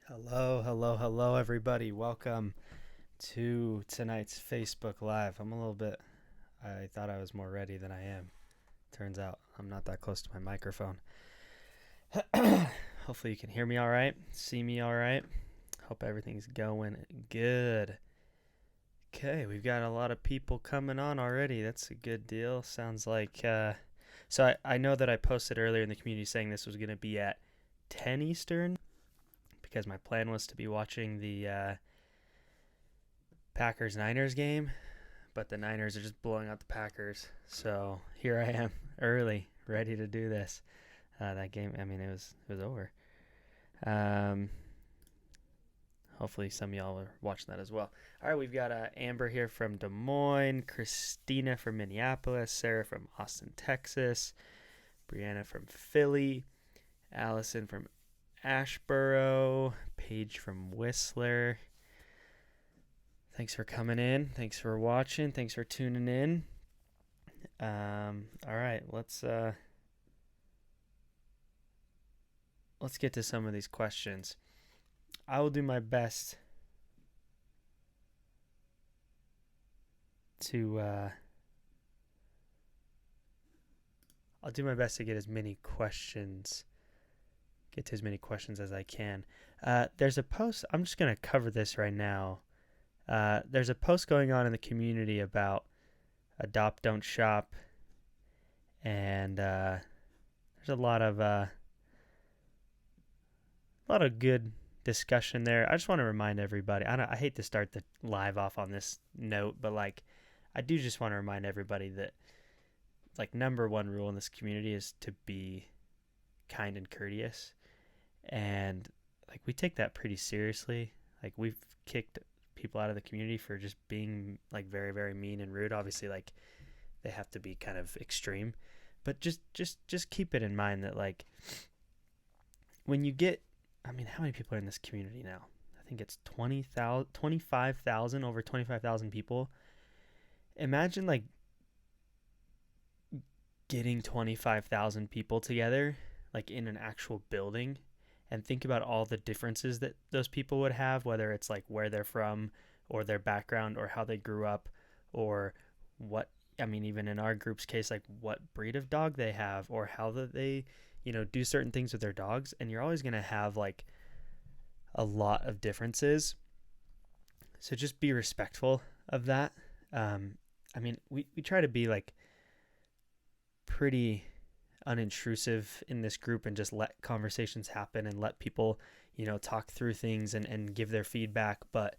Hello, hello, hello, everybody. Welcome to tonight's Facebook Live. I thought I was more ready than I am. Turns out I'm not that close to my microphone. Hopefully, you can hear me all right, see me all right. Hope everything's going good. Okay, we've got a lot of people coming on already. That's a good deal. Sounds like. So I know that I posted earlier in the community saying this was going to be at 10 Eastern because my plan was to be watching the Packers Niners game, but the Niners are just blowing out the Packers. So here I am, early, ready to do this. That game, I mean, it was over. Um, Hopefully, some of y'all are watching that as well. All right, we've got Amber here from Des Moines, Christina from Minneapolis, Sarah from Austin, Texas, Brianna from Philly, Allison from Ashboro, Paige from Whistler. Thanks for coming in. Thanks for watching. Thanks for tuning in. All right, let's get to some of these questions. I will do my best to I'll do my best to get to as many questions as I can. There's a post. I'm just gonna cover this right now. There's a post going on in the community about adopt, don't shop, and there's a lot of good discussion there. I just want to remind everybody. I hate to start the live off on this note, but like, I do just want to remind everybody that like number one rule in this community is to be kind and courteous, and like we take that pretty seriously. Like we've kicked people out of the community for just being like very very mean and rude. Obviously, like they have to be kind of extreme, but just keep it in mind that like when you get, I mean, how many people are in this community now? I think it's 20,000, 25,000, over 25,000 people. Imagine like getting 25,000 people together, like in an actual building, and think about all the differences that those people would have, whether it's like where they're from or their background or how they grew up or what, I mean, even in our group's case, like what breed of dog they have or how that they, do certain things with their dogs. And you're always going to have like a lot of differences. So just be respectful of that. I mean, we try to be like pretty unintrusive in this group and just let conversations happen and let people, talk through things and give their feedback. But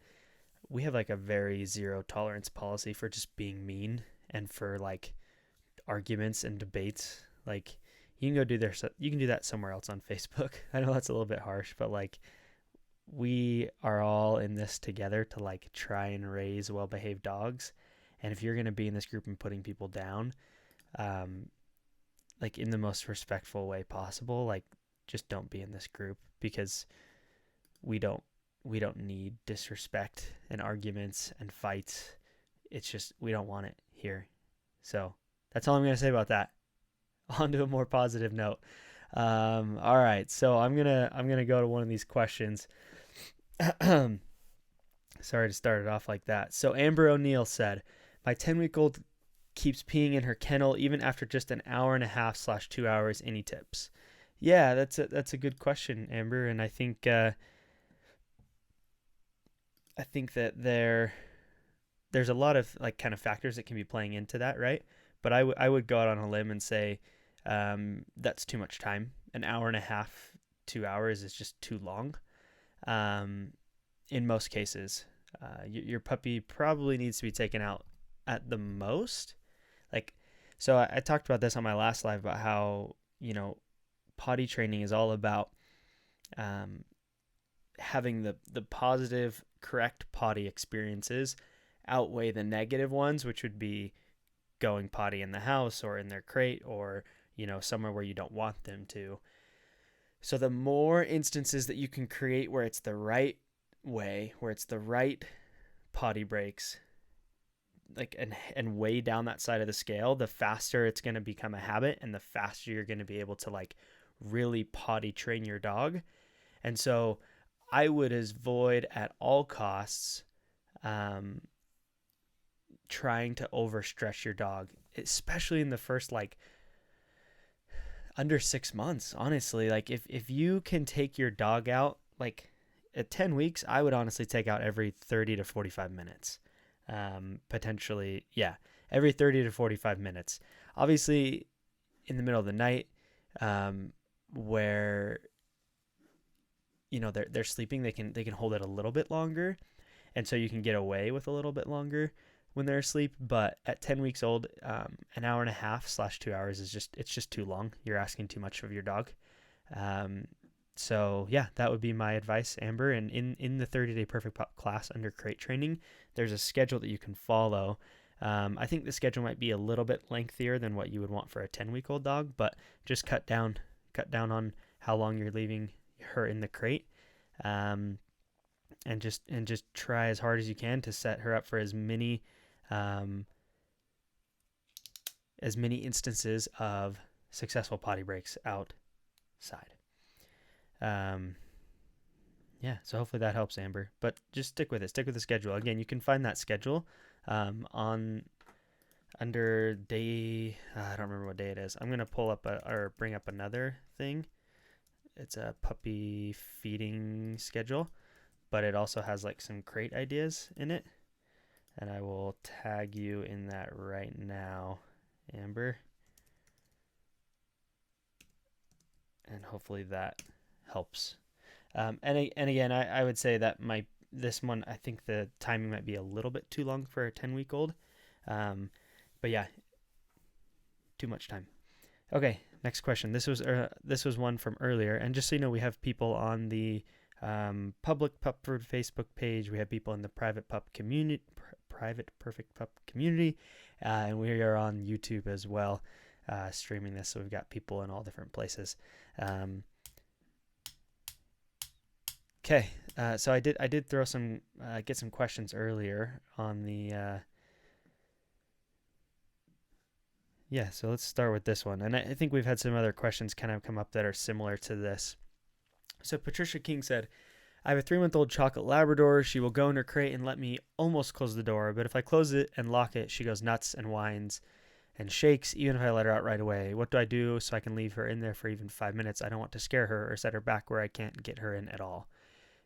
we have like a very zero tolerance policy for just being mean and for like arguments and debates. Like you can do that somewhere else on Facebook. I know that's a little bit harsh, but like we are all in this together to like try and raise well-behaved dogs. And if you're going to be in this group and putting people down, um, like in the most respectful way possible, like just don't be in this group because we don't we don't need disrespect and arguments and fights. It's just we don't want it here. So that's all I'm gonna say about that. On to a more positive note. All right, so I'm gonna go to one of these questions. Sorry to start it off like that. So Amber O'Neill said, "My 10-week-old keeps peeing in her kennel even after just an hour and a half / 2 hours. Any tips?" Yeah, that's a good question, Amber, and I think that there's a lot of like kind of factors that can be playing into that, right? But I would go out on a limb and say that's too much time. An hour and a half, 2 hours is just too long. Um, in most cases, your puppy probably needs to be taken out at the most. Like, so I talked about this on my last live about how potty training is all about um, having the positive, correct potty experiences outweigh the negative ones, which would be going potty in the house or in their crate or somewhere where you don't want them to. So the more instances that you can create where it's the right way, where it's the right potty breaks, like and way down that side of the scale, the faster it's going to become a habit and the faster you're going to be able to like really potty train your dog. And so I would avoid at all costs um, trying to overstretch your dog, especially in the first like under 6 months. Honestly, like if you can take your dog out like at 10 weeks, I would honestly take out every 30 to 45 minutes. Potentially, yeah, every 30 to 45 minutes. Obviously, in the middle of the night, where they're sleeping, they can hold it a little bit longer, and so you can get away with a little bit longer when they're asleep. But at 10 weeks old, an hour and a half / 2 hours is just too long. You're asking too much of your dog. Um, so yeah, that would be my advice, Amber. And in the 30-day Perfect Pup class under crate training, there's a schedule that you can follow. I think the schedule might be a little bit lengthier than what you would want for a 10-week-old dog, but just cut down on how long you're leaving her in the crate, and just try as hard as you can to set her up for as many instances of successful potty breaks outside. Yeah, so hopefully that helps, Amber. But just stick with it. Stick with the schedule. Again, you can find that schedule on under day. I don't remember what day it is. I'm gonna pull up or bring up another thing. It's a puppy feeding schedule, but it also has like some crate ideas in it, and I will tag you in that right now, Amber. And hopefully that helps. And again, I would say that this one, I think the timing might be a little bit too long for a 10-week-old. But yeah, too much time. Okay, next question. This was one from earlier, and just so you know, we have people on the public Pupford Facebook page. We have people in the private Perfect Pup community, and we are on YouTube as well, streaming this. So we've got people in all different places. Okay, so I did throw some get some questions earlier on the. Yeah, so let's start with this one. And I think we've had some other questions kind of come up that are similar to this. So Patricia King said, I have a 3-month-old chocolate Labrador. She will go in her crate and let me almost close the door, but if I close it and lock it, she goes nuts and whines and shakes even if I let her out right away. What do I do so I can leave her in there for even 5 minutes? I don't want to scare her or set her back where I can't get her in at all.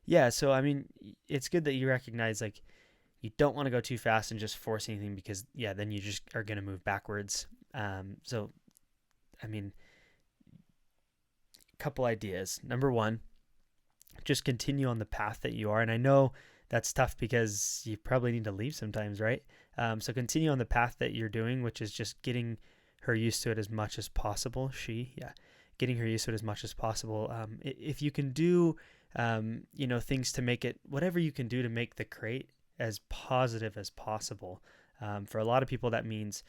Yeah, so I mean, it's good that you recognize like you don't want to go too fast and just force anything, because yeah, then you just are going to move backwards. So I mean, a couple ideas. Number one, just continue on the path that you are. And I know that's tough because you probably need to leave sometimes, right? So continue on the path that you're doing, which is just getting her used to it as much as possible. Getting her used to it as much as possible. If you can do, things to make it, whatever you can do to make the crate as positive as possible. For a lot of people, that means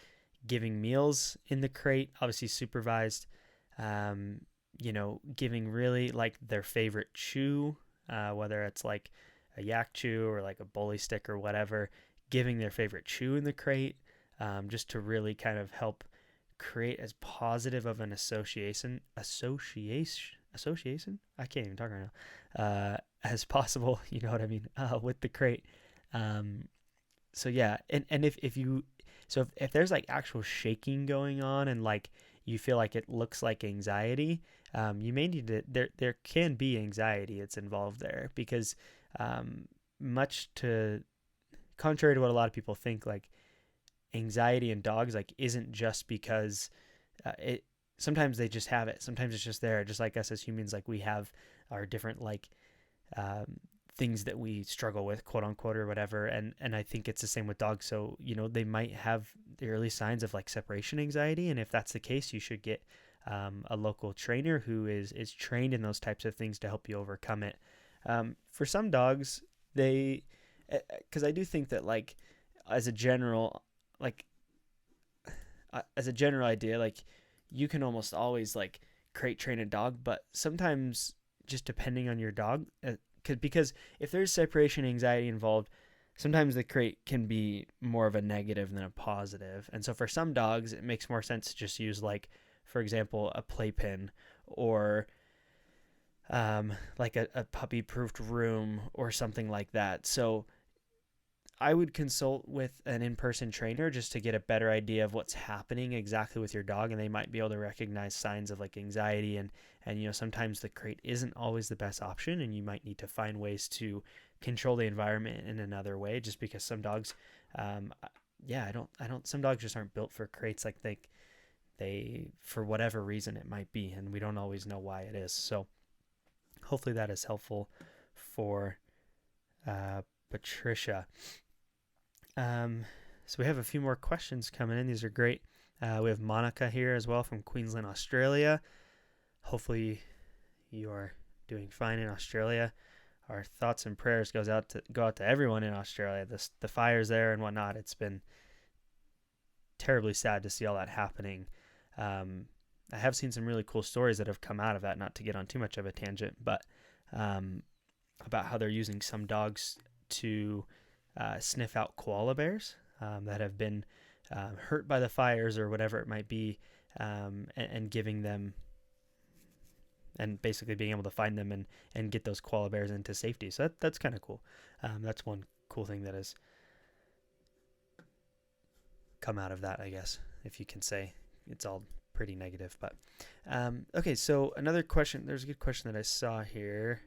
giving meals in the crate, obviously supervised, giving really like their favorite chew, whether it's like a yak chew or like a bully stick or whatever, giving their favorite chew in the crate, just to really kind of help create as positive of an association, I can't even talk right now, as possible, you know what I mean, with the crate. So yeah, and if there's like actual shaking going on and like you feel like it looks like anxiety, you may need to, there can be anxiety that's involved there, because contrary to what a lot of people think, like anxiety in dogs like isn't just because sometimes they just have it. Sometimes it's just there, just like us as humans. Like we have our different like things that we struggle with, quote unquote, or whatever. And I think it's the same with dogs. So, they might have the early signs of like separation anxiety. And if that's the case, you should get a local trainer who is trained in those types of things to help you overcome it. For some dogs, because I do think that like as a general idea, like you can almost always like crate train a dog, but sometimes just depending on your dog, because if there's separation anxiety involved, sometimes the crate can be more of a negative than a positive. And so for some dogs, it makes more sense to just use like, for example, a playpen or like a puppy proofed room or something like that. So I would consult with an in-person trainer just to get a better idea of what's happening exactly with your dog, and they might be able to recognize signs of like anxiety, and sometimes the crate isn't always the best option, and you might need to find ways to control the environment in another way, just because some dogs, um, yeah, I don't some dogs just aren't built for crates, like they for whatever reason it might be, and we don't always know why it is. So hopefully that is helpful for Patricia. Um, so we have a few more questions coming in. These are great. We have Monica here as well from Queensland, Australia. Hopefully you are doing fine in Australia. Our thoughts and prayers go out to everyone in Australia. The fires there and whatnot. It's been terribly sad to see all that happening. I have seen some really cool stories that have come out of that. Not to get on too much of a tangent, but about how they're using some dogs to sniff out koala bears that have been hurt by the fires or whatever it might be, and giving them, and basically being able to find them and get those koala bears into safety. So that's kind of cool. That's one cool thing that has come out of that, I guess, if you can say. It's all pretty negative, but okay. So another question. There's a good question that I saw here.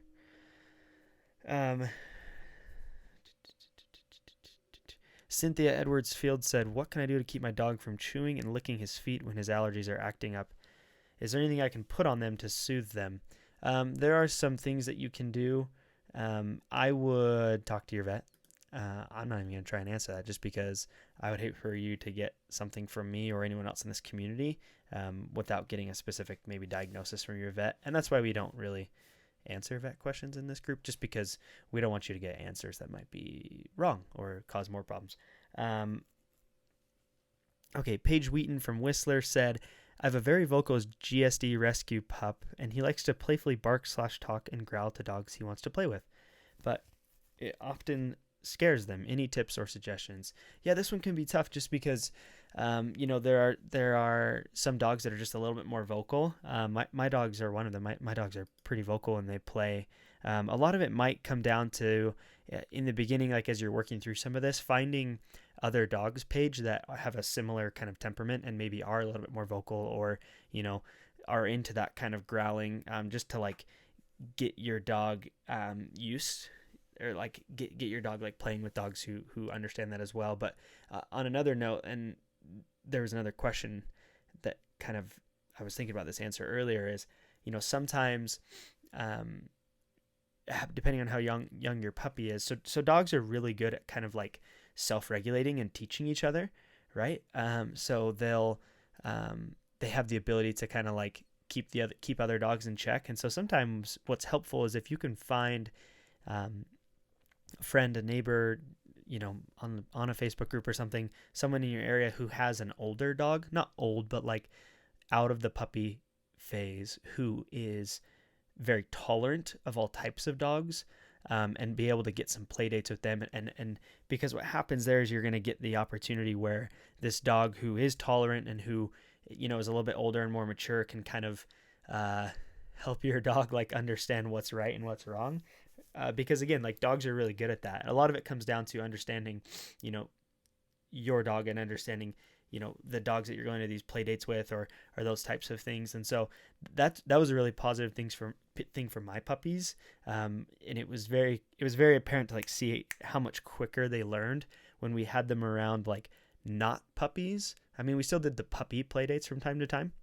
Cynthia Edwards Field said, "What can I do to keep my dog from chewing and licking his feet when his allergies are acting up? Is there anything I can put on them to soothe them?" There are some things that you can do. I would talk to your vet. I'm not even going to try and answer that, just because I would hate for you to get something from me or anyone else in this community without getting a specific maybe diagnosis from your vet. And that's why we don't really answer vet questions in this group, just because we don't want you to get answers that might be wrong or cause more problems. Okay, Paige Wheaton from Whistler said, "I have a very vocal GSD rescue pup, and he likes to playfully bark/talk and growl to dogs he wants to play with, but it often scares them. Any tips or suggestions?" Yeah, this one can be tough, just because there are some dogs that are just a little bit more vocal. My dogs are one of them. My dogs are pretty vocal and they play. A lot of it might come down to, in the beginning, like as you're working through some of this, finding other dogs, Paige, that have a similar kind of temperament and maybe are a little bit more vocal, or are into that kind of growling, just to like get your dog used, or like get your dog like playing with dogs who understand that as well. But on another note, and there was another question that kind of, I was thinking about this answer earlier, is sometimes depending on how young your puppy is, so dogs are really good at kind of like self-regulating and teaching each other, right? So they have the ability to kind of like keep other dogs in check. And so sometimes what's helpful is if you can find a friend, a neighbor, on a Facebook group or something, someone in your area who has an older dog, not old, but like out of the puppy phase, who is very tolerant of all types of dogs, and be able to get some play dates with them. And because what happens there is you're going to get the opportunity where this dog who is tolerant and who, is a little bit older and more mature can kind of help your dog like understand what's right and what's wrong. Because again, like dogs are really good at that. A lot of it comes down to understanding, your dog, and understanding, the dogs that you're going to these play dates with, or those types of things. And so that was a really positive thing for my puppies. And it was very apparent to like see how much quicker they learned when we had them around like not puppies. I mean, we still did the puppy play dates from time to time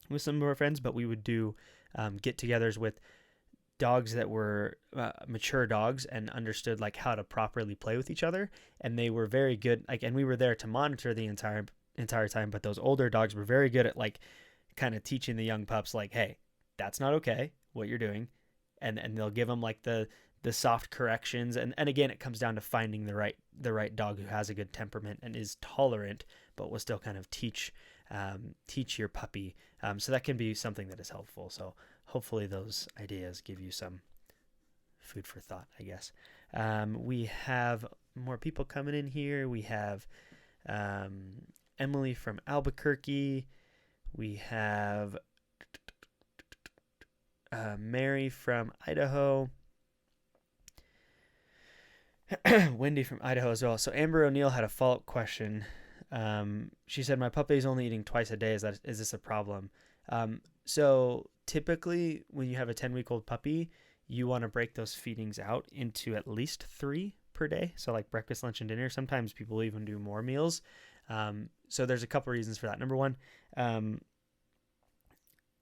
with some of our friends, but we would do get-togethers with dogs that were mature dogs and understood like how to properly play with each other, and they were very good, like, and we were there to monitor the entire time, but those older dogs were very good at like kind of teaching the young pups like, hey, that's not okay what you're doing, and they'll give them like the soft corrections, and again, it comes down to finding the right dog who has a good temperament and is tolerant but will still kind of teach your puppy. So that can be something that is helpful. So hopefully those ideas give you some food for thought, I guess. We have more people coming in here. We have Emily from Albuquerque. We have Mary from Idaho. Wendy from Idaho as well. So Amber O'Neill had a follow-up question. She said, my puppy is only eating twice a day. Is this a problem? So typically when you have a 10-week-old puppy, you want to break those feedings out into at least 3 per day. So like breakfast, lunch, and dinner. Sometimes people even do more meals. So there's a couple reasons for that. Number one,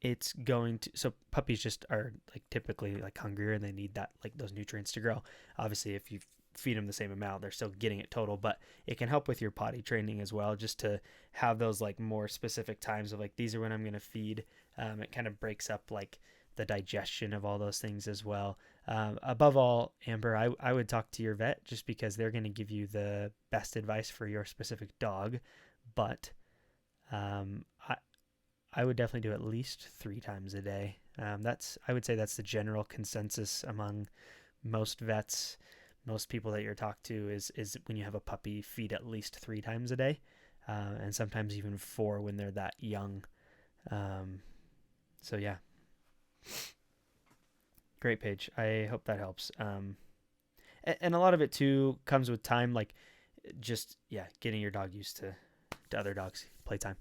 it's going to, so puppies just are like typically like hungrier and they need that, like those nutrients to grow. Obviously, if you feed them the same amount, they're still getting it total, but it can help with your potty training as well, just to have those like more specific times of like, these are when I'm going to feed. It kind of breaks up like the digestion of all those things as well. Above all, Amber, I would talk to your vet, just because they're going to give you the best advice for your specific dog. But I would definitely do at least 3 times a day. I would say that's the general consensus among most vets, most people that you're talked to, is when you have a puppy, feed at least 3 times a day, and sometimes even 4 when they're that young. So yeah, great Paige. I hope that helps. And a lot of it too comes with time, like just getting your dog used to other dogs' playtime.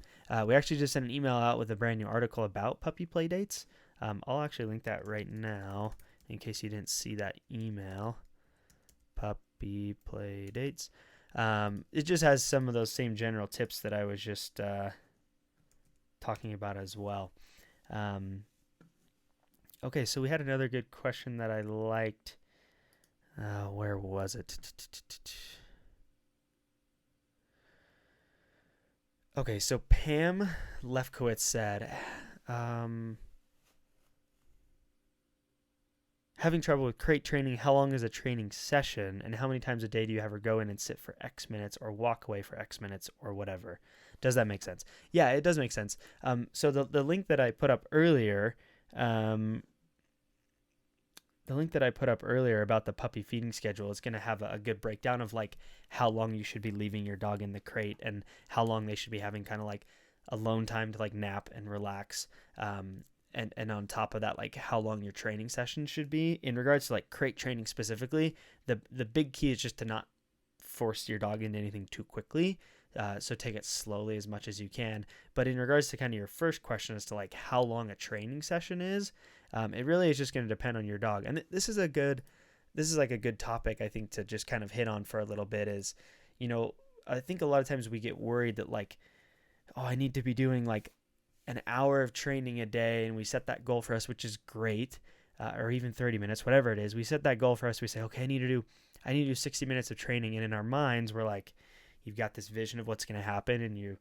We actually just sent an email out with a brand new article about puppy play dates. I'll actually link that right now in case you didn't see that email. Puppy play dates. It just has some of those same general tips that I was just talking about as well. Okay, so we had another good question that I liked. Where was it? Okay, so Pam Lefkowitz said, having trouble with crate training, how long is a training session, and how many times a day do you have her go in and sit for X minutes or walk away for X minutes or whatever? Does that make sense? Yeah, it does make sense. So the link that I put up earlier, about the puppy feeding schedule is going to have a good breakdown of like how long you should be leaving your dog in the crate and how long they should be having kind of like alone time to like nap and relax. And on top of that, like how long your training session should be. In regards to like crate training specifically, the big key is just to not force your dog into anything too quickly. So take it slowly as much as you can. But in regards to kind of your first question as to like how long a training session is, it really is just going to depend on your dog. And this is like a good topic, I think, to just kind of hit on for a little bit is, I think a lot of times we get worried that like, oh, I need to be doing like an hour of training a day, and we set that goal for us, which is great, or even 30 minutes, whatever it is. We set that goal for us. We say, okay, I need to do 60 minutes of training. And in our minds, we're like, you've got this vision of what's going to happen, and you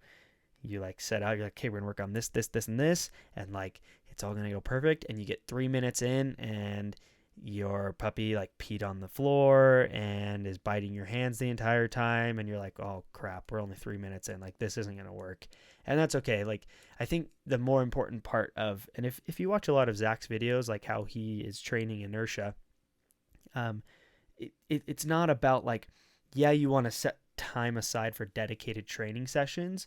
like set out, you're like, okay, we're gonna work on this, and this, and like it's all gonna go perfect. And you get 3 minutes in, and your puppy like peed on the floor and is biting your hands the entire time, and you're like, oh crap, we're only 3 minutes in, like this isn't gonna work. And that's okay. Like I think the more important part of, and if you watch a lot of Zach's videos, like how he is training inertia, it's not about like, yeah, you want to set time aside for dedicated training sessions,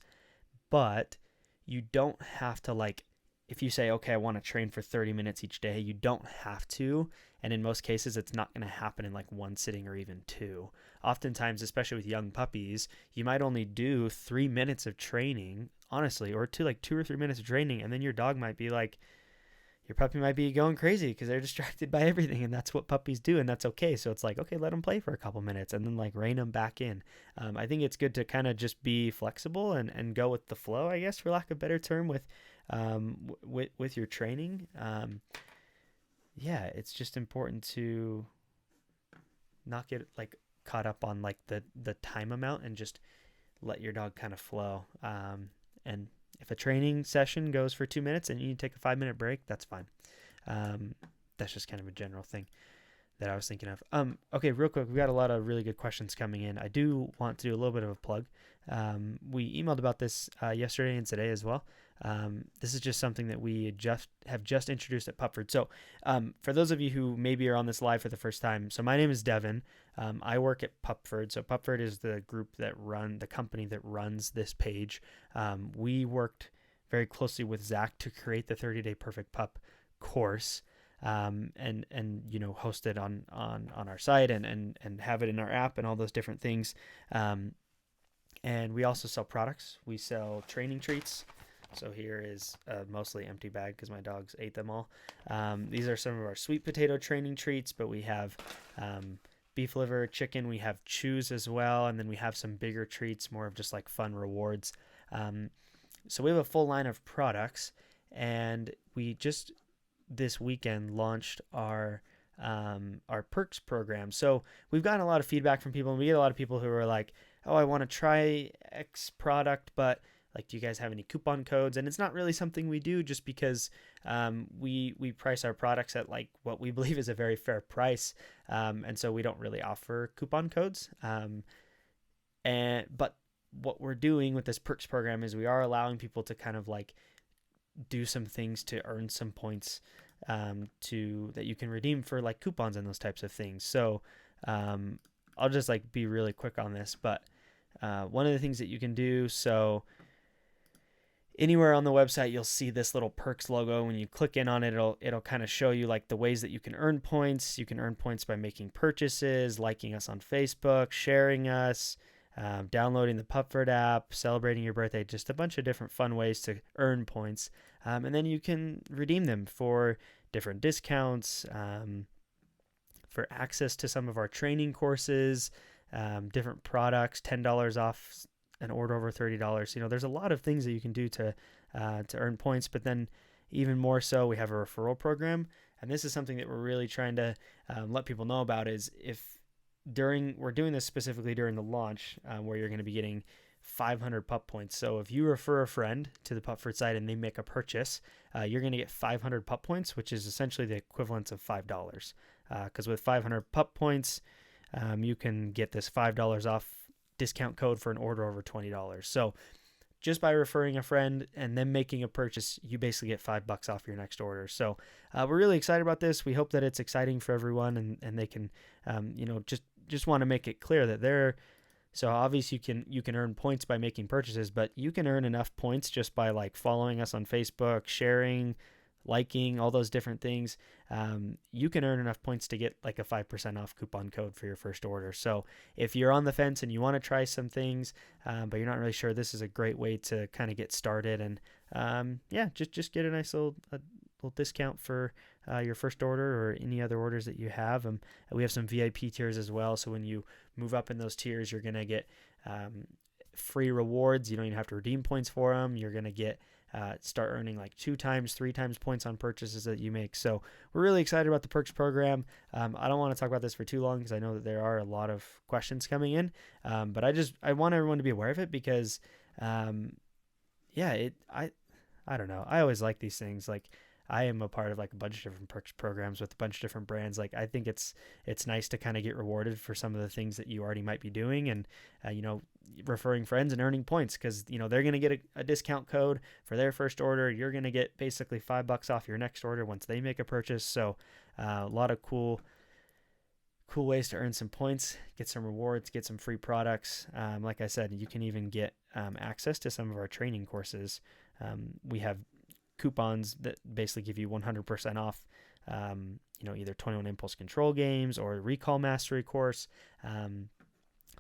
but you don't have to, like, if you say, okay, I want to train for 30 minutes each day, you don't have to. And in most cases, it's not going to happen in like 1 sitting or even 2. Oftentimes, especially with young puppies, you might only do 3 minutes of training, honestly, or 2 or 3 minutes of training. And then your dog might be like, your puppy might be going crazy because they're distracted by everything, and that's what puppies do, and that's okay. So it's like, okay, let them play for a couple minutes and then like rein them back in. I think it's good to kind of just be flexible and go with the flow, I guess, for lack of a better term, with your training. It's just important to not get like caught up on like the time amount and just let your dog kind of flow. And if a training session goes for 2 minutes and you need to take a 5-minute break, that's fine. That's just kind of a general thing that I was thinking of. Okay, real quick, we got a lot of really good questions coming in. I do want to do a little bit of a plug. We emailed about this yesterday and today as well. This is just something that we have just introduced at Pupford. So for those of you who maybe are on this live for the first time, so my name is Devin. I work at Pupford. So Pupford is the company that runs this page. We worked very closely with Zach to create the 30-Day Perfect Pup course. and host it on our site and have it in our app and all those different things. And we also sell products. We sell training treats. So here is a mostly empty bag because my dogs ate them all. These are some of our sweet potato training treats, but we have beef liver, chicken. We have chews as well, and then we have some bigger treats, more of just like fun rewards. So we have a full line of products, and we just this weekend launched our perks program. So we've gotten a lot of feedback from people, and we get a lot of people who are like, oh, I want to try X product, but like, do you guys have any coupon codes? And it's not really something we do, just because we price our products at like what we believe is a very fair price, and so we don't really offer coupon codes. But what we're doing with this perks program is we are allowing people to kind of like do some things to earn some points that you can redeem for like coupons and those types of things. So I'll just like be really quick on this, but one of the things that you can do, so anywhere on the website you'll see this little perks logo. When you click in on it, it'll kind of show you like the ways that you can earn points. You can earn points by making purchases, liking us on Facebook, sharing us, downloading the Pupford app, celebrating your birthday, just a bunch of different fun ways to earn points. And then you can redeem them for different discounts, for access to some of our training courses, different products, $10 off an order over $30. There's a lot of things that you can do to earn points, but then even more so, we have a referral program. And this is something that we're really trying to let people know about, is we're doing this specifically during the launch, where you're going to be getting 500 pup points. So if you refer a friend to the Pupford site and they make a purchase, you're going to get 500 pup points, which is essentially the equivalent of $5. Because with 500 pup points, you can get this $5 off discount code for an order over $20. So just by referring a friend and then making a purchase, you basically get $5 off your next order. So we're really excited about this. We hope that it's exciting for everyone, and they can, just want to make it clear that so obviously you can earn points by making purchases, but you can earn enough points just by like following us on Facebook, sharing, liking, all those different things. You can earn enough points to get like a 5% off coupon code for your first order. So if you're on the fence and you want to try some things, but you're not really sure, this is a great way to kind of get started. And just get a nice little discount for your first order or any other orders that you have. We have some VIP tiers as well. So when you move up in those tiers, you're going to get free rewards. You don't even have to redeem points for them. You're going to get start earning like 2 times, 3 times points on purchases that you make. So we're really excited about the perks program. I don't want to talk about this for too long because I know that there are a lot of questions coming in. But I want everyone to be aware of it because, I don't know. I always like these things. Like, I am a part of like a bunch of different perks programs with a bunch of different brands. Like, I think it's nice to kind of get rewarded for some of the things that you already might be doing, and referring friends and earning points, because they're going to get a discount code for their first order. You're going to get basically $5 off your next order once they make a purchase. So a lot of cool ways to earn some points, get some rewards, get some free products. Like I said, you can even get access to some of our training courses. We have coupons that basically give you 100% off, either 21 impulse control games or a recall mastery course.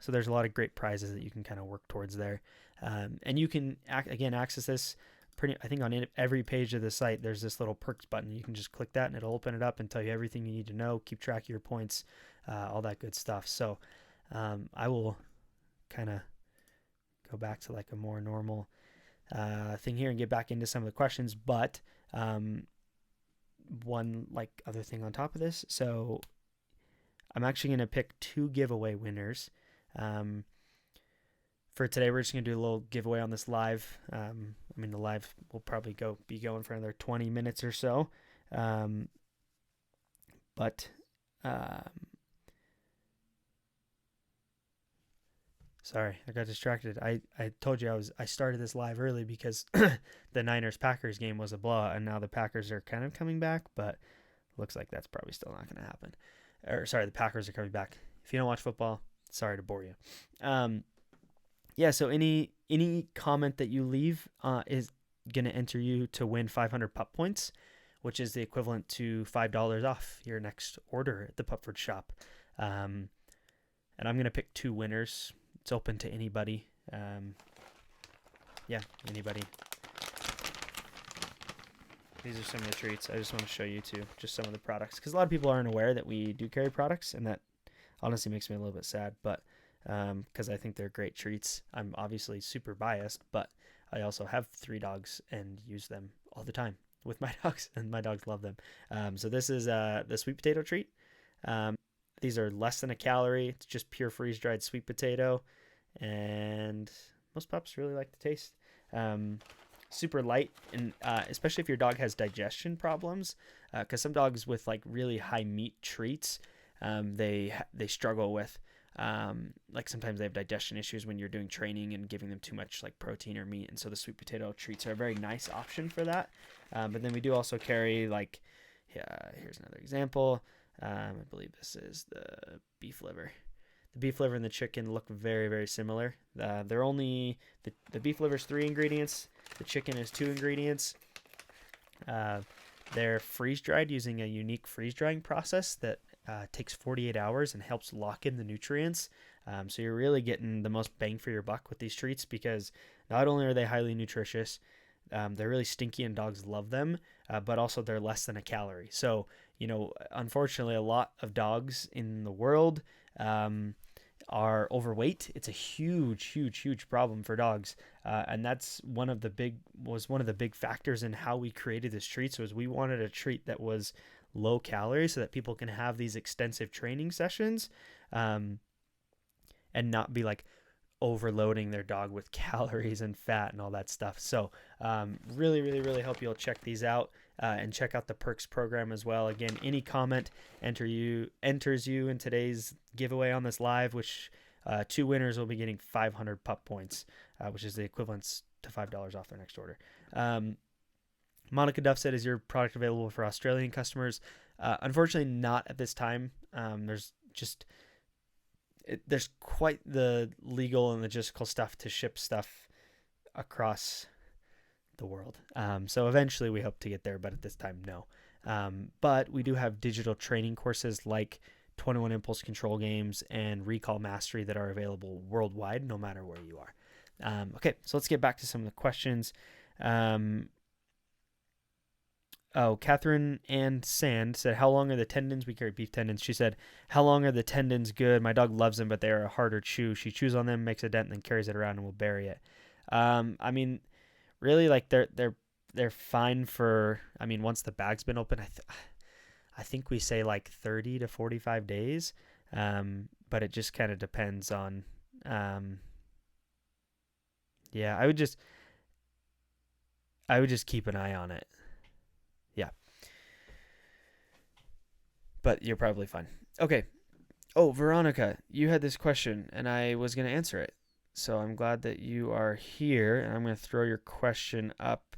So there's a lot of great prizes that you can kind of work towards there. And you can access this I think on every page of the site, there's this little perks button. You can just click that and it'll open it up and tell you everything you need to know, keep track of your points, all that good stuff. So I will kind of go back to like a more normal thing here and get back into some of the questions. But one like other thing on top of this, so I'm actually going to pick 2 giveaway winners. For today, we're just going to do a little giveaway on this live. The live will probably be going for another 20 minutes or so. Sorry, I got distracted. I told you I started this live early because the Niners-Packers game was a blowout, and now the Packers are kind of coming back, but looks like that's probably still not going to happen. The Packers are coming back. If you don't watch football, sorry to bore you. So any comment that you leave is going to enter you to win 500 pup points. which is the equivalent to $5 off your next order at the Pupford shop. And I'm going to pick 2 winners. It's open to anybody. Yeah, anybody. These are some of the treats. I just want to show you too, just some of the products, because a lot of people aren't aware that we do carry products, and that honestly makes me a little bit sad, but because I think they're great treats. I'm obviously super biased, but I also have 3 dogs and use them all the time with my dogs, and my dogs love them. So this is the sweet potato treat. These are less than a calorie. It's just pure freeze-dried sweet potato, and most pups really like the taste. Super light, and especially if your dog has digestion problems, because some dogs with like really high meat treats, they struggle with, like sometimes they have digestion issues when you're doing training and giving them too much like protein or meat, and so the sweet potato treats are a very nice option for that. But then we do also carry like, here's another example. I believe this is the beef liver. The beef liver and the chicken look very, very similar. They're only, the beef liver is 3 ingredients. The chicken is 2 ingredients. They're freeze-dried using a unique freeze-drying process that takes 48 hours and helps lock in the nutrients. So you're really getting the most bang for your buck with these treats, because not only are they highly nutritious, they're really stinky and dogs love them, but also they're less than a calorie. So, unfortunately, a lot of dogs in the world are overweight. It's a huge problem for dogs, and that's one of the big factors in how we created this treat. So, we wanted a treat that was low calorie, so that people can have these extensive training sessions, and not be like overloading their dog with calories and fat and all that stuff. So really hope you'll check these out, and check out the Perks program as well. Again, any comment enters you in today's giveaway on this live, which 2 winners will be getting 500 pup points, which is the equivalent to $5 off their next order. Monica Duff said, is your product available for Australian customers? Unfortunately not at this time. There's quite the legal and logistical stuff to ship stuff across the world. So eventually we hope to get there, but at this time, no. But we do have digital training courses like 21 Impulse Control Games and Recall Mastery that are available worldwide, no matter where you are. Okay, so let's get back to some of the questions. Catherine and Sand said, how long are the tendons? We carry beef tendons. She said, how long are the tendons good? My dog loves them, but they are a harder chew. She chews on them, makes a dent, and then carries it around and will bury it. I mean, really, like they're fine for, once the bag's been open, I think we say like 30 to 45 days. But it just kind of depends on, I would just keep an eye on it. Yeah. But you're probably fine. Okay. Oh, Veronica, you had this question and I was going to answer it. So I'm glad that you are here, and I'm going to throw your question up.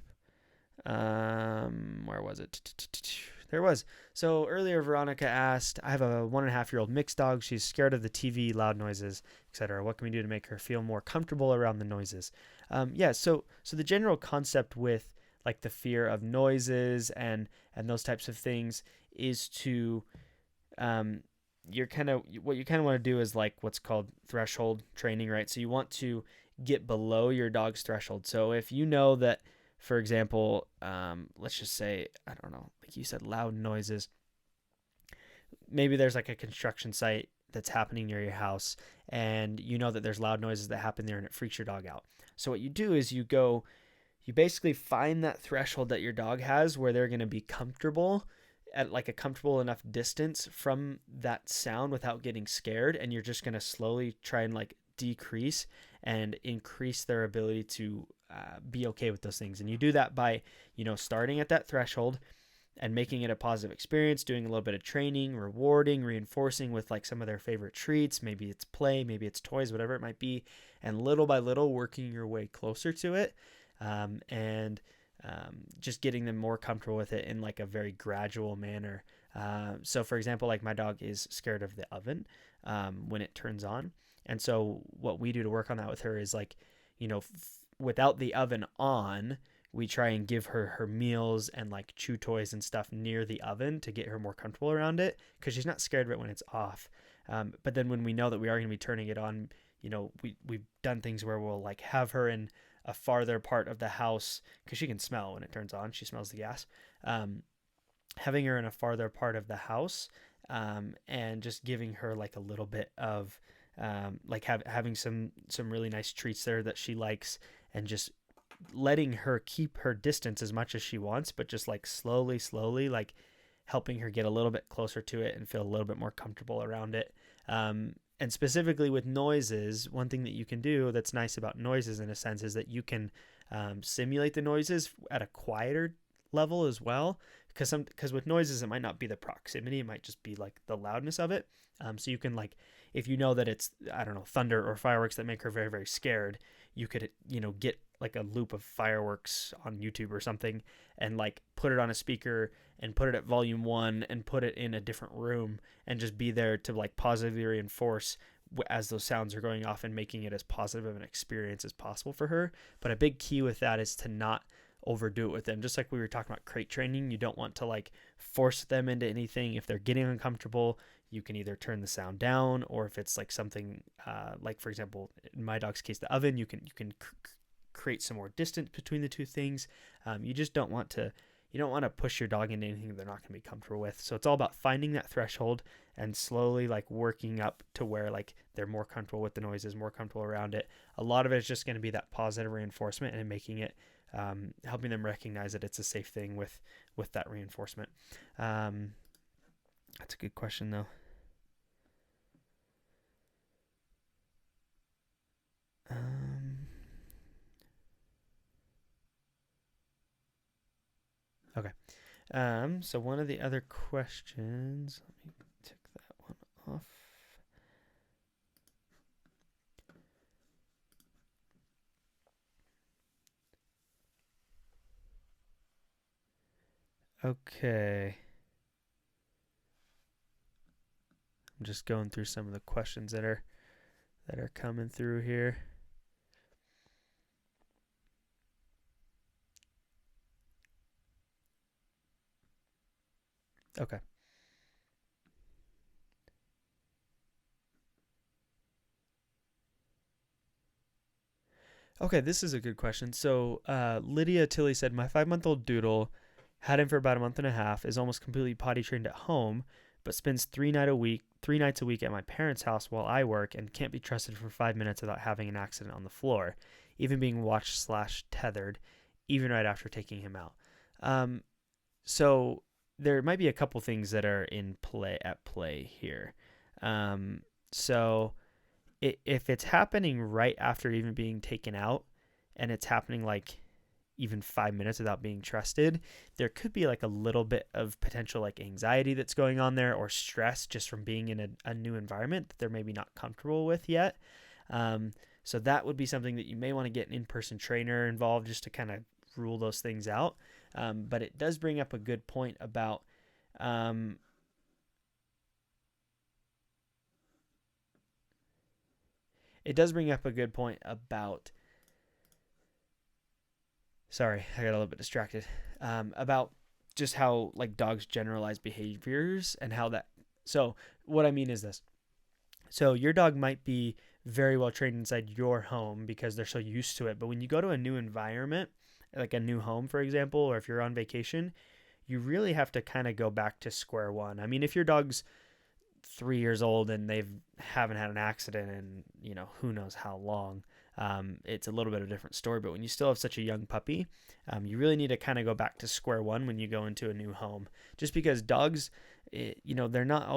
Where was it? There it was. So earlier, Veronica asked, I have a 1.5-year-old mixed dog. She's scared of the TV, loud noises, etc. What can we do to make her feel more comfortable around the noises? So the general concept with like the fear of noises and those types of things is to, what you kind of want to do is like what's called threshold training, right? So you want to get below your dog's threshold. So if you know that, for example, let's just say, I don't know, like you said, loud noises, maybe there's like a construction site that's happening near your house, and you know that there's loud noises that happen there and it freaks your dog out. So what you do is you basically find that threshold that your dog has where they're going to be comfortable at like a comfortable enough distance from that sound without getting scared, and you're just going to slowly try and like decrease and increase their ability to be okay with those things. And you do that by, starting at that threshold and making it a positive experience, doing a little bit of training, rewarding, reinforcing with like some of their favorite treats. Maybe it's play, maybe it's toys, whatever it might be. And little by little working your way closer to it. Just getting them more comfortable with it in like a very gradual manner. So for example, like my dog is scared of the oven when it turns on. And so what we do to work on that with her is like, without the oven on, we try and give her her meals and like chew toys and stuff near the oven to get her more comfortable around it, because she's not scared of it when it's off. But then when we know that we are going to be turning it on, we've done things where we'll like have her in a farther part of the house, because she can smell when it turns on. She smells the gas. Having her in a farther part of the house, and just giving her like a little bit of like having some really nice treats there that she likes, and just letting her keep her distance as much as she wants, but just like slowly like helping her get a little bit closer to it and feel a little bit more comfortable around it. And specifically with noises, one thing that you can do that's nice about noises in a sense is that you can simulate the noises at a quieter level as well, because with noises it might not be the proximity, it might just be like the loudness of it. So you can, like, if you know that it's, I don't know, thunder or fireworks that make her very, very scared, you could get like a loop of fireworks on YouTube or something, and like put it on a speaker and put it at volume 1 and put it in a different room, and just be there to like positively reinforce as those sounds are going off, and making it as positive of an experience as possible for her. But a big key with that is to not overdo it with them. Just like we were talking about crate training, you don't want to like force them into anything. If they're getting uncomfortable, you can either turn the sound down, or if it's like something like, for example, in my dog's case, the oven, you can create some more distance between the two things. You just don't want to push your dog into anything they're not going to be comfortable with. So it's all about finding that threshold and slowly like working up to where like they're more comfortable with the noises, more comfortable around it. A lot of it is just going to be that positive reinforcement, and making it helping them recognize that it's a safe thing with that reinforcement. That's a good question though. Okay. So one of the other questions, let me tick that one off. Okay. I'm just going through some of the questions that are coming through here. Okay. Okay, this is a good question. So Lydia Tilly said, my 5-month-old Doodle had him for about a month and a half, is almost completely potty trained at home, but spends 3 nights a week at my parents' house while I work, and can't be trusted for 5 minutes without having an accident on the floor, even being watched/tethered, even right after taking him out. So there might be a couple things that are at play here. So if it's happening right after even being taken out, and it's happening like even 5 minutes without being trusted, there could be like a little bit of potential like anxiety that's going on there, or stress just from being in a new environment that they're maybe not comfortable with yet. So that would be something that you may want to get an in-person trainer involved, just to kind of rule those things out. But it does bring up a good point about sorry, I got a little bit distracted, about just how like dogs generalize behaviors, and how that, so what I mean is this. So your dog might be very well trained inside your home because they're so used to it, but when you go to a new environment, like a new home, for example, or if you're on vacation, you really have to kind of go back to square one. I mean, if your dog's 3 years old and they haven't had an accident in who knows how long, it's a little bit of a different story. But when you still have such a young puppy, you really need to kind of go back to square one when you go into a new home, just because dogs, they're not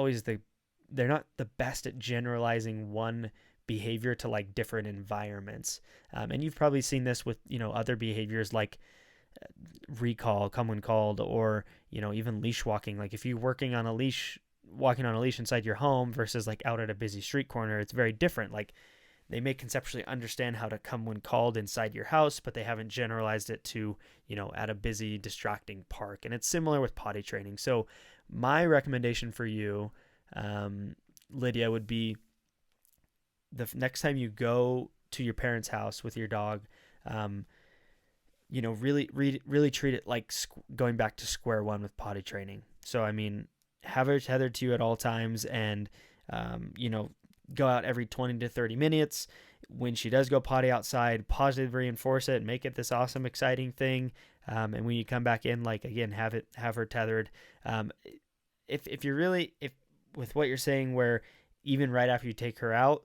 the best at generalizing one behavior to like different environments. And you've probably seen this with other behaviors like recall, come when called, or even leash walking. Like if you're walking on a leash inside your home versus like out at a busy street corner, it's very different. Like they may conceptually understand how to come when called inside your house, but they haven't generalized it to at a busy distracting park. And it's similar with potty training. So my recommendation for you, Lydia, would be the next time you go to your parents' house with your dog, really treat it like going back to square one with potty training. So I mean, have her tethered to you at all times, and you know, go out every 20 to 30 minutes. When she does go potty outside, positively reinforce it, make it this awesome, exciting thing. And when you come back in, like again, have her tethered. Um, if you're really if with what you're saying, where even right after you take her out,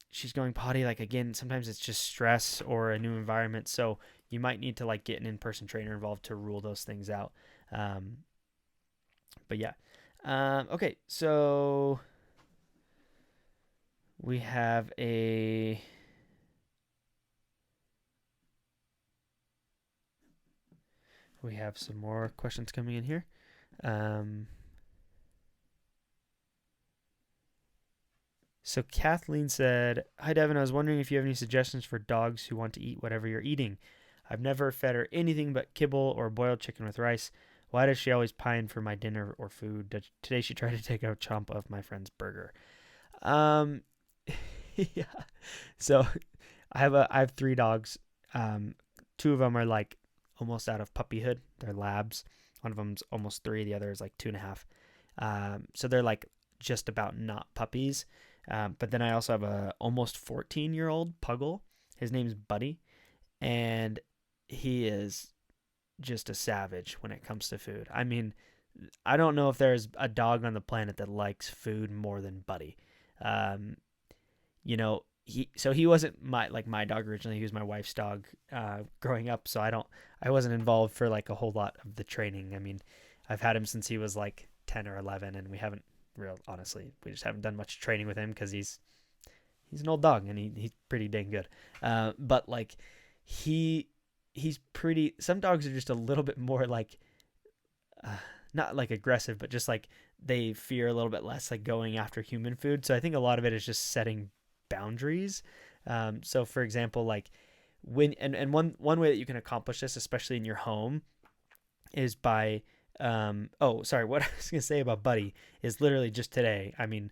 she's going potty, like again, sometimes it's just stress or a new environment, so you might need to like get an in-person trainer involved to rule those things out. um, but yeah. Okay, so we have a we have some more questions coming in here. um, So Kathleen said, "Hi Devin, I was wondering if you have any suggestions for dogs who want to eat whatever you're eating. I've never fed her anything but kibble or boiled chicken with rice. Why does she always pine for my dinner or food? Today she tried to take a chomp of my friend's burger." Um, yeah. So I have three dogs. Two of them are like almost out of puppyhood. They're labs. One of them's almost three. The other is like 2.5. So they're like just about not puppies. But then I also have a almost 14-year-old puggle. His name's Buddy, and he is just a savage when it comes to food. I mean, I don't know if there's a dog on the planet that likes food more than Buddy. Um, he wasn't my dog originally. He was my wife's dog growing up, so I wasn't involved for like a whole lot of the training. I mean, I've had him since he was like 10 or 11, and we just haven't done much training with him because he's an old dog, and he's pretty dang good. But like he's pretty. Some dogs are just a little bit more like not like aggressive, but just like they fear a little bit less like going after human food. So I think a lot of it is just setting boundaries. So for example, like one way that you can accomplish this, especially in your home, is by oh, sorry, what I was gonna say about Buddy is literally just today. I mean,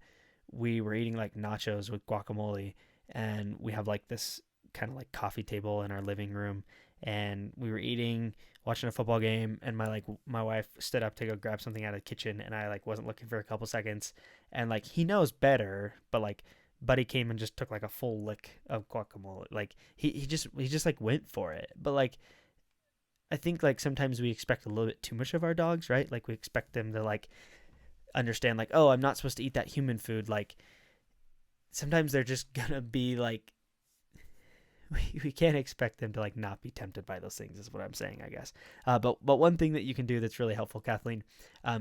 we were eating like nachos with guacamole, and we have like this kind of like coffee table in our living room, and we were eating, watching a football game, and my wife stood up to go grab something out of the kitchen, and I like wasn't looking for a couple seconds, and like he knows better, but like Buddy came and just took like a full lick of guacamole. Like he just like went for it. But like I think like sometimes we expect a little bit too much of our dogs, right? Like we expect them to like understand like, oh, I'm not supposed to eat that human food. Like sometimes they're just gonna be like we can't expect them to like not be tempted by those things is what I'm saying, I guess. But one thing that you can do that's really helpful, Kathleen,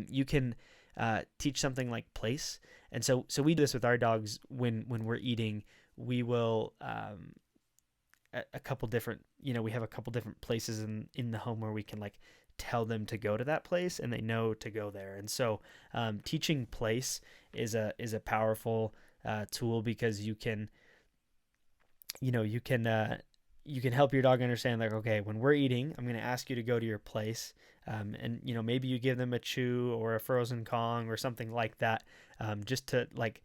you can teach something like place. And so we do this with our dogs when we're eating. We will a couple different, we have a couple different places in the home where we can like tell them to go to that place, and they know to go there. And so teaching place is a powerful tool, because you can you can help your dog understand like, okay, when we're eating, I'm going to ask you to go to your place. And maybe you give them a chew or a frozen Kong or something like that, just to like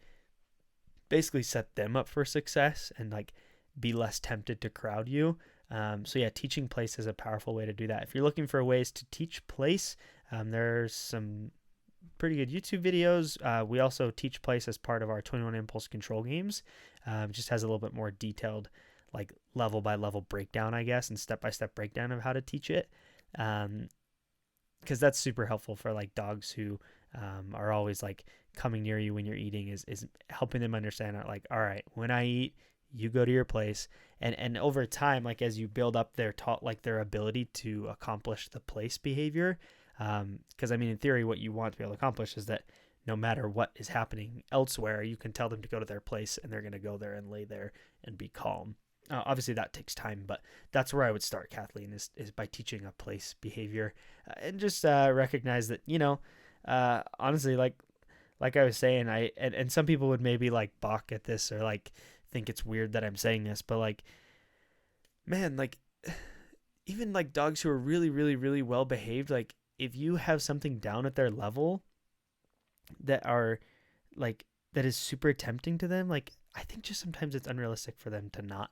basically set them up for success and like be less tempted to crowd you. So yeah, teaching place is a powerful way to do that. If you're looking for ways to teach place, there's some pretty good YouTube videos. We also teach place as part of our 21 Impulse Control games. It just has a little bit more detailed, like level by level breakdown, I guess, and step by step breakdown of how to teach it. Because that's super helpful for like dogs who are always like coming near you when you're eating, is helping them understand like, all right, when I eat, you go to your place. And over time, like as you build up their ability to accomplish the place behavior, because I mean, in theory, what you want to be able to accomplish is that no matter what is happening elsewhere, you can tell them to go to their place, and they're going to go there and lay there and be calm. Obviously that takes time, but that's where I would start, Kathleen, is by teaching a place behavior, and just recognize that, honestly, like I was saying, and some people would maybe like balk at this or like think it's weird that I'm saying this, but like, man, like even like dogs who are really, really, really well behaved, like if you have something down at their level that are like that is super tempting to them, like I think just sometimes it's unrealistic for them to not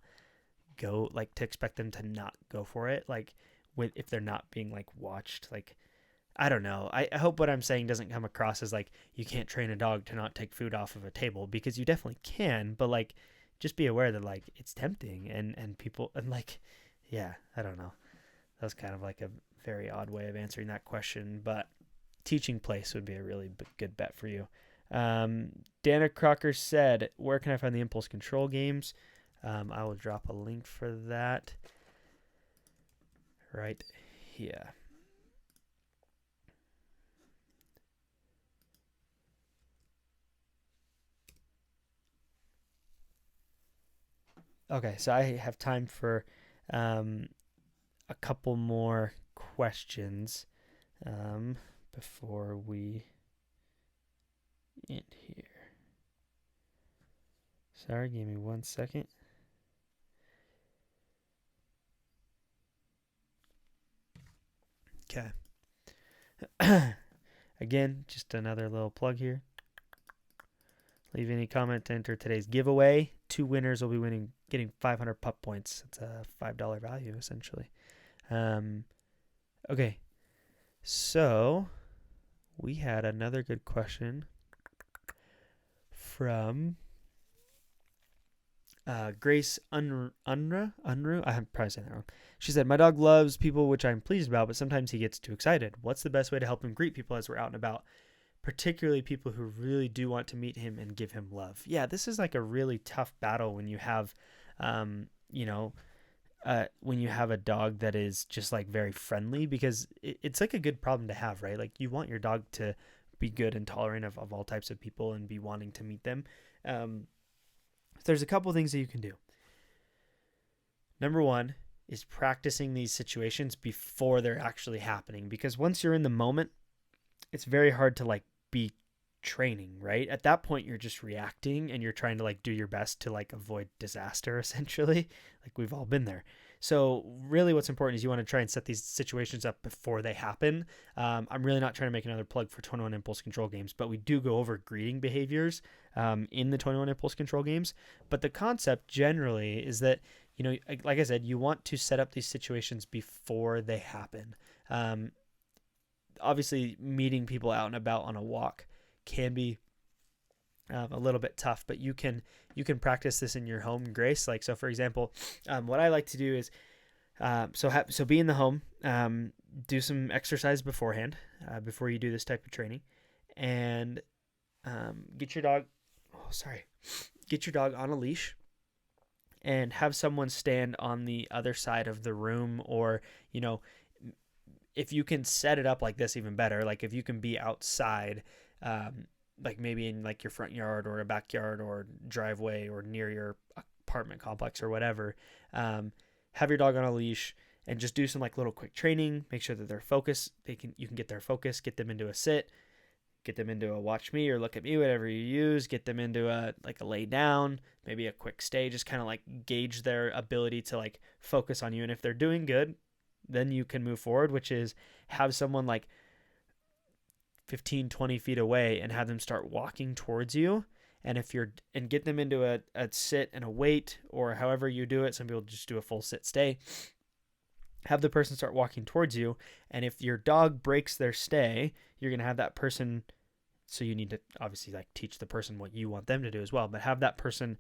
go, like to expect them to not go for it, like if they're not being like watched. Like, I don't know. I hope what I'm saying doesn't come across as like you can't train a dog to not take food off of a table, because you definitely can, but like just be aware that like it's tempting, and people, and like, yeah, I don't know. That was kind of like a very odd way of answering that question, but teaching place would be a really good bet for you. Dana Crocker said, where can I find the impulse control games? I will drop a link for that right here. Okay, so I have time for a couple more questions before we end here. Sorry, give me 1 second. Okay. Again, just another little plug here. Leave any comment to enter today's giveaway. 2 winners will be getting 500 pup points. It's a $5 value, essentially. Okay. So, we had another good question from Grace Unruh. I'm probably saying that wrong. She said, my dog loves people, which I'm pleased about, but sometimes he gets too excited. What's the best way to help him greet people as we're out and about? Particularly people who really do want to meet him and give him love. Yeah, this is like a really tough battle when you have, when you have a dog that is just like very friendly, because it's like a good problem to have, right? Like you want your dog to be good and tolerant of all types of people and be wanting to meet them. There's a couple things that you can do. Number one is practicing these situations before they're actually happening, because once you're in the moment, it's very hard to like be training, right? At that point, you're just reacting and you're trying to like do your best to like avoid disaster, essentially. Like we've all been there. So really what's important is you want to try and set these situations up before they happen. I'm really not trying to make another plug for 21 Impulse Control games, but we do go over greeting behaviors in the 21 Impulse Control games. But the concept generally is that, you know, like I said, you want to set up these situations before they happen. Obviously, meeting people out and about on a walk can be a little bit tough, but you can practice this in your home, Grace. Like, so for example, what I like to do is so be in the home, do some exercise beforehand, before you do this type of training, and get your dog on a leash, and have someone stand on the other side of the room, or you know, if you can set it up like this, even better. Like if you can be outside, like maybe in like your front yard or a backyard or driveway or near your apartment complex or whatever, have your dog on a leash and just do some like little quick training. Make sure that they're focused. You can get their focus, get them into a sit, get them into a watch me or look at me, whatever you use, get them into a lay down, maybe a quick stay, just kind of like gauge their ability to like focus on you. And if they're doing good, then you can move forward, which is have someone like 15, 20 feet away and have them start walking towards you. And get them into a sit and a wait, or however you do it. Some people just do a full sit stay. Have the person start walking towards you. And if your dog breaks their stay, you're going to have that person. So you need to obviously like teach the person what you want them to do as well, but have that person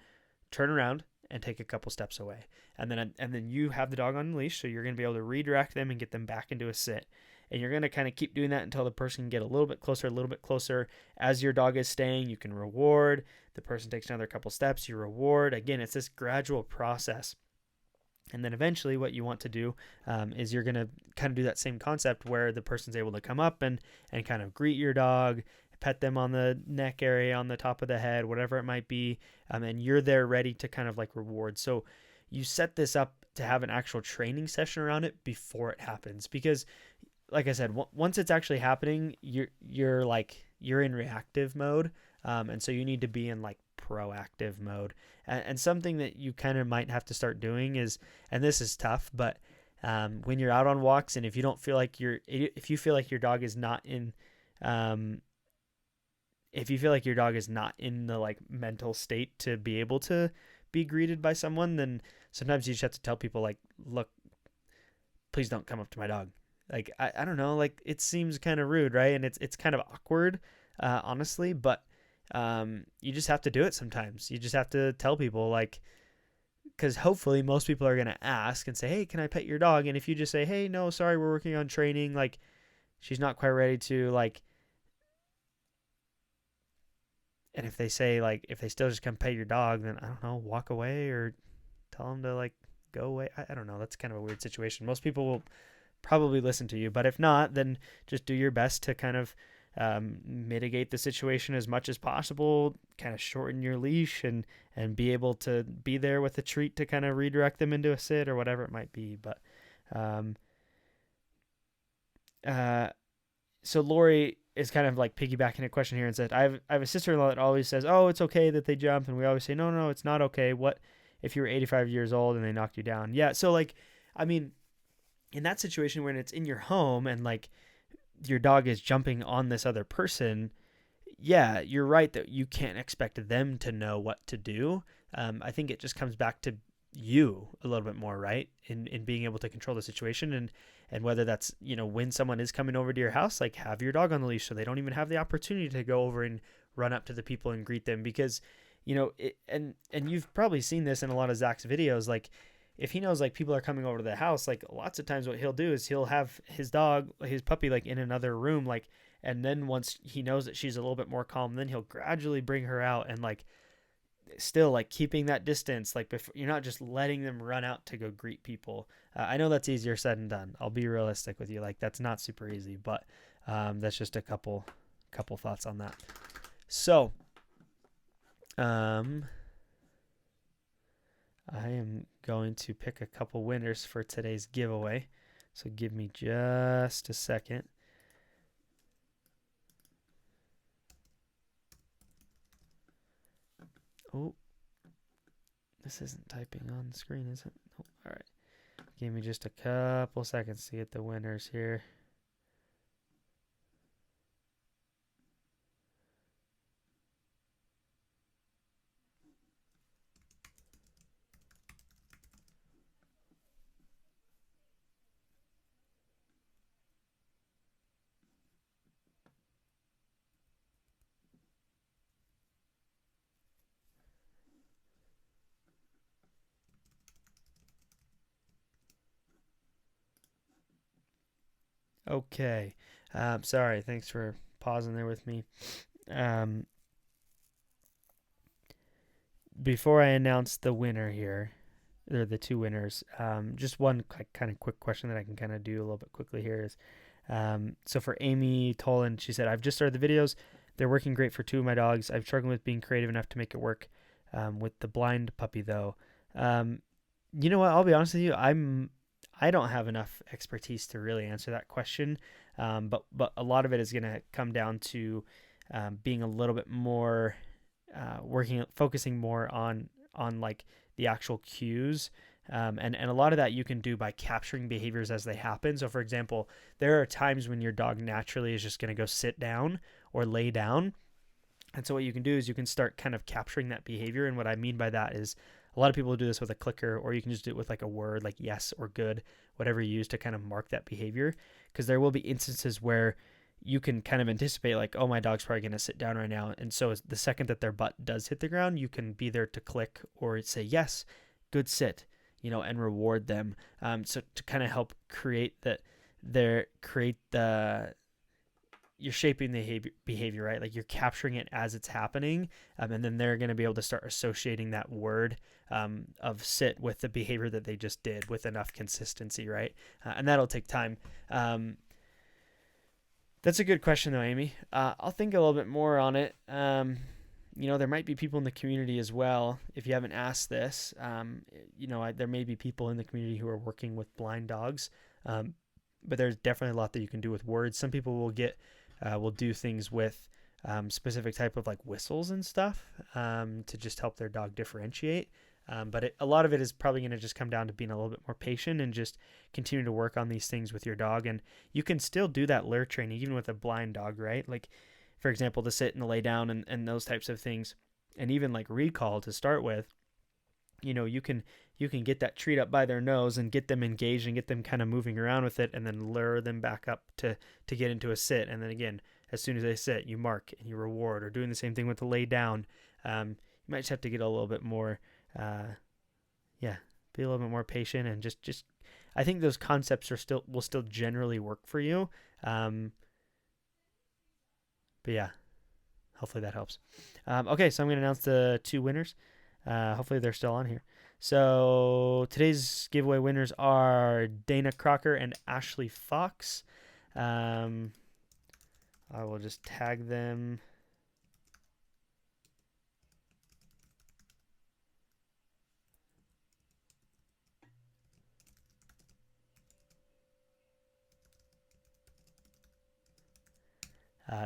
turn around and take a couple steps away. And then you have the dog on the leash. So you're going to be able to redirect them and get them back into a sit. And you're going to kind of keep doing that until the person can get a little bit closer. As your dog is staying, you can reward. The person takes another couple steps, you reward. Again, it's this gradual process. And then eventually what you want to do is you're going to kind of do that same concept where the person's able to come up and kind of greet your dog, pet them on the neck area, on the top of the head, whatever it might be. And you're there ready to kind of like reward. So you set this up to have an actual training session around it before it happens, because like I said, once it's actually happening, you're in reactive mode, and so you need to be in like proactive mode. And something that you kind of might have to start doing is, and this is tough, but when you're out on walks, and if you feel like your dog is not in, if you feel like your dog is not in the like mental state to be able to be greeted by someone, then sometimes you just have to tell people like, look, please don't come up to my dog. Like, I don't know, like it seems kind of rude, right? And it's kind of awkward, honestly, but you just have to do it sometimes. You just have to tell people, like, because hopefully most people are going to ask and say, hey, can I pet your dog? And if you just say, hey, no, sorry, we're working on training, like she's not quite ready to, like, and if they say, like, if they still just come pet your dog, then I don't know, walk away or tell them to, like, go away. I don't know. That's kind of a weird situation. Most people will probably listen to you, but if not, then just do your best to kind of mitigate the situation as much as possible, kind of shorten your leash and be able to be there with a treat to kind of redirect them into a sit or whatever it might be. But um, so Lori is kind of like piggybacking a question here and said, I have a sister-in-law that always says, oh, it's okay that they jump. And we always say, no, no, it's not okay. What if you were 85 years old and they knocked you down? Yeah. So like, I mean, in that situation when it's in your home and like your dog is jumping on this other person, yeah, you're right that you can't expect them to know what to do. I think it just comes back to you a little bit more, right? In being able to control the situation and whether that's, you know, when someone is coming over to your house, like have your dog on the leash so they don't even have the opportunity to go over and run up to the people and greet them because, you know, and you've probably seen this in a lot of Zach's videos, like if he knows like people are coming over to the house, like lots of times what he'll do is he'll have his dog, his puppy, like in another room, like, and then once he knows that she's a little bit more calm, then he'll gradually bring her out and like still like keeping that distance, like before, you're not just letting them run out to go greet people. I know that's easier said than done. I'll be realistic with you. Like that's not super easy, but that's just a couple thoughts on that. So, I am going to pick a couple winners for today's giveaway. So give me just a second. Oh, this isn't typing on the screen, is it? Oh, all right. Give me just a couple seconds to get the winners here. Okay. Sorry. Thanks for pausing there with me. Before I announce the winner here, or the two winners, just one kind of quick question that I can kind of do a little bit quickly here is, so for Amy Tolan, she said, I've just started the videos. They're working great for two of my dogs. I'm struggling with being creative enough to make it work with the blind puppy, though. You know what? I'll be honest with you. I don't have enough expertise to really answer that question, but a lot of it is going to come down to being a little bit more focusing more on like the actual cues. And a lot of that you can do by capturing behaviors as they happen. So for example, there are times when your dog naturally is just going to go sit down or lay down. And so what you can do is you can start kind of capturing that behavior. And what I mean by that is a lot of people do this with a clicker, or you can just do it with like a word like yes or good, whatever you use to kind of mark that behavior. Because there will be instances where you can kind of anticipate like, oh, my dog's probably going to sit down right now. And so the second that their butt does hit the ground, you can be there to click or say, yes, good sit, you know, and reward them. So to kind of help create you're shaping the behavior, right? Like you're capturing it as it's happening. And then they're going to be able to start associating that word of sit with the behavior that they just did with enough consistency, right? And that'll take time. That's a good question though, Amy. I'll think a little bit more on it. You know, there might be people in the community as well. If you haven't asked this, you know, there may be people in the community who are working with blind dogs. But there's definitely a lot that you can do with words. Some people will do things with specific type of like whistles and stuff to just help their dog differentiate. But a lot of it is probably going to just come down to being a little bit more patient and just continue to work on these things with your dog. And you can still do that lure training even with a blind dog, right? Like, for example, to sit and lay down and those types of things. And even like recall to start with. you can get that treat up by their nose and get them engaged and get them kind of moving around with it, and then lure them back up to get into a sit. And then again, as soon as they sit, you mark and you reward. Or doing the same thing with the lay down. You might just have to get a little bit more, be a little bit more patient, and just I think those concepts will still generally work for you. But yeah, hopefully that helps. Okay, so I'm going to announce the 2 winners. Hopefully they're still on here. So today's giveaway winners are Dana Crocker and Ashley Fox. I will just tag them.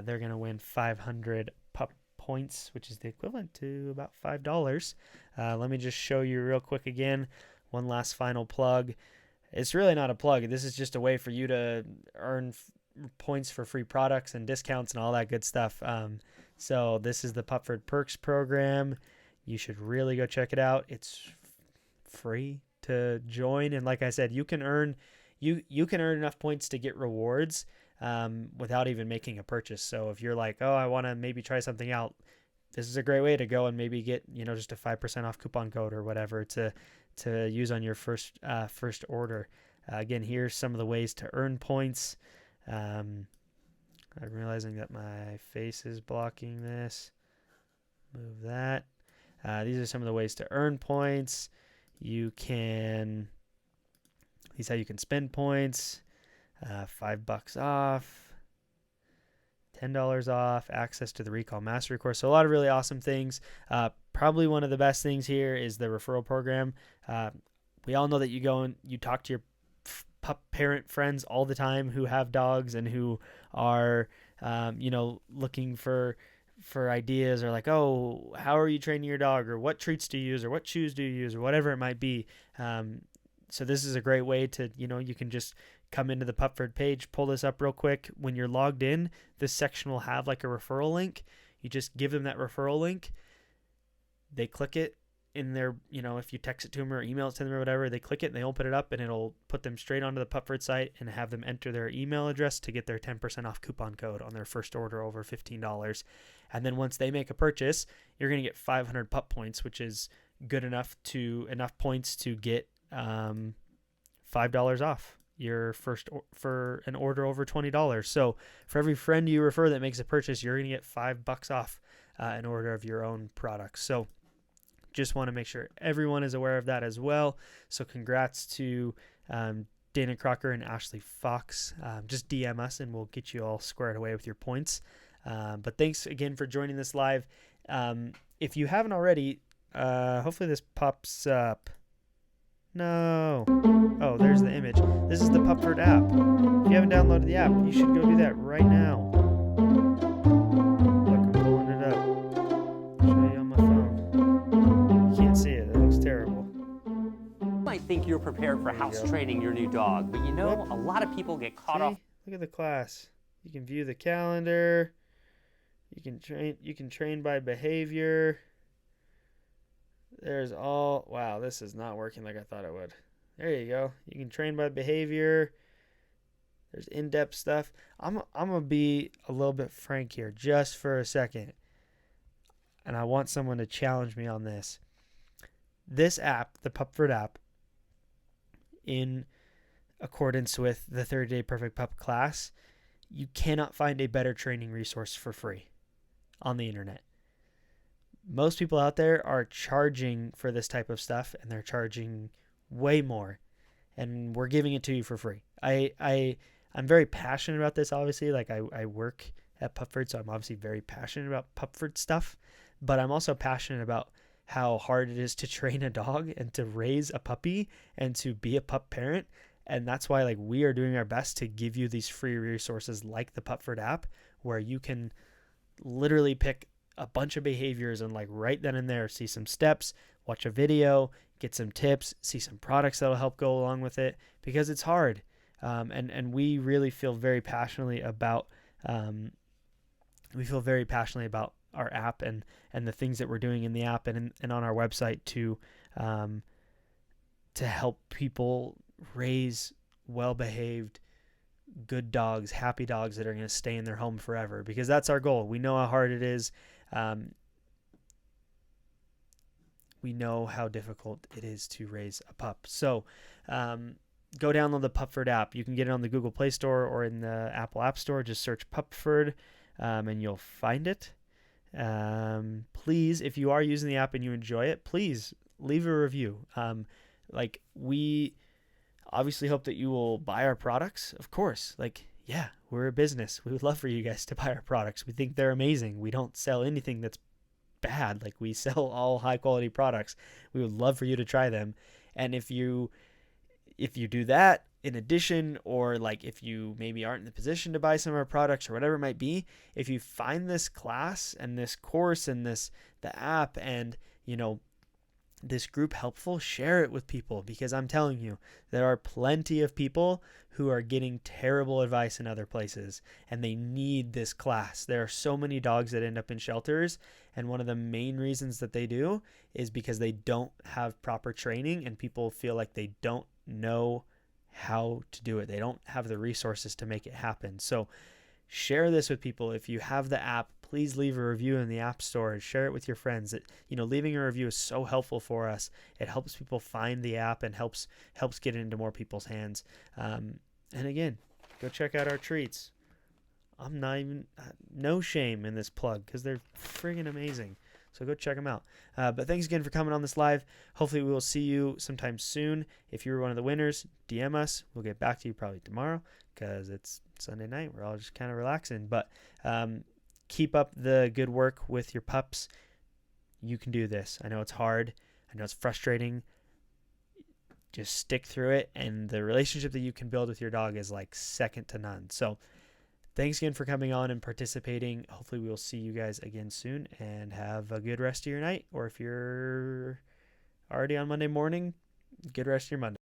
They're going to win 500 pup points, which is the equivalent to about $5. Let me just show you real quick again. One last final plug. It's really not a plug. This is just a way for you to earn points for free products and discounts and all that good stuff. So this is the Pupford Perks program. You should really go check it out. It's free to join, and like I said, you can earn enough points to get rewards without even making a purchase. So if you're like, oh, I want to maybe try something out, this is a great way to go and maybe get, just a 5% off coupon code or whatever to use on your first order. Again, here's some of the ways to earn points. I'm realizing that my face is blocking this. Move that. These are some of the ways to earn points. These how you can spend points. $5 off, $10 off, access to the Recall Mastery course. So a lot of really awesome things. Probably one of the best things here is the referral program. We all know that you go and you talk to your pup parent friends all the time who have dogs and who are, looking for ideas, or like, oh, how are you training your dog, or what treats do you use, or what chews do you use, or whatever it might be. So this is a great way to, you can just come into the Pupford page, pull this up real quick. When you're logged in, this section will have like a referral link. You just give them that referral link. They click it in their, if you text it to them or email it to them or whatever, they click it and they open it up, and it'll put them straight onto the Pupford site and have them enter their email address to get their 10% off coupon code on their first order over $15. And then once they make a purchase, you're going to get 500 pup points, which is good enough points to get $5 off your first for an order over $20. So for every friend you refer that makes a purchase, you're going to get $5 off an order of your own products. So just want to make sure everyone is aware of that as well. So congrats to Dana Crocker and Ashley Fox. Just DM us and we'll get you all squared away with your points. But thanks again for joining this live. If you haven't already, hopefully this pops up. No. Oh, there's the image. This is the Pupford app. If you haven't downloaded the app, you should go do that right now. Look, I'm pulling it up. I'll show you on my phone. You can't see it. It looks terrible. You might think you're prepared for house training your new dog, but a lot of people get caught off. Look at the class. You can view the calendar. You can train by behavior. Wow, this is not working like I thought it would. There you go. You can train by behavior. There's in-depth stuff. I'm going to be a little bit frank here just for a second. And I want someone to challenge me on this. This app, the Pupford app, in accordance with the 30-Day Perfect Pup class, you cannot find a better training resource for free on the internet. Most people out there are charging for this type of stuff, and they're charging way more, and we're giving it to you for free. I'm very passionate about this, obviously. Like I work at Pupford, so I'm obviously very passionate about Pupford stuff, but I'm also passionate about how hard it is to train a dog and to raise a puppy and to be a pup parent. And that's why we are doing our best to give you these free resources like the Pupford app, where you can literally pick a bunch of behaviors and right then and there see some steps, watch a video, get some tips, see some products that'll help go along with it, because it's hard. And we really feel very passionately about our app and the things that we're doing in the app and on our website to help people raise well-behaved, good dogs, happy dogs that are going to stay in their home forever, because that's our goal. We know how hard it is. We know how difficult it is to raise a pup. So go download the Pupford app. You can get it on the Google Play Store or in the Apple App Store. Just search Pupford and you'll find it. Please, if you are using the app and you enjoy it, please leave a review. We obviously hope that you will buy our products. Of course, yeah, we're a business. We would love for you guys to buy our products. We think they're amazing. We don't sell anything that's bad. We sell all high quality products. We would love for you to try them. And if you do that in addition, or if you maybe aren't in the position to buy some of our products or whatever it might be, if you find this class and this course and the app and this group helpful, share it with people, because I'm telling you, there are plenty of people who are getting terrible advice in other places and they need this class. There are so many dogs that end up in shelters, and one of the main reasons that they do is because they don't have proper training and people feel like they don't know how to do it. They don't have the resources to make it happen. So share this with people. If you have the app, please leave a review in the App Store and share it with your friends. Leaving a review is so helpful for us. It helps people find the app and helps get it into more people's hands. And again, go check out our treats. I'm not even, no shame in this plug, because they're friggin' amazing. So go check them out. But thanks again for coming on this live. Hopefully we will see you sometime soon. If you're one of the winners, DM us. We'll get back to you probably tomorrow, because it's Sunday night. We're all just kind of relaxing. But keep up the good work with your pups. You can do this. I know it's hard. I know it's frustrating. Just stick through it. And the relationship that you can build with your dog is second to none. So thanks again for coming on and participating. Hopefully we will see you guys again soon, and have a good rest of your night. Or if you're already on Monday morning, good rest of your Monday.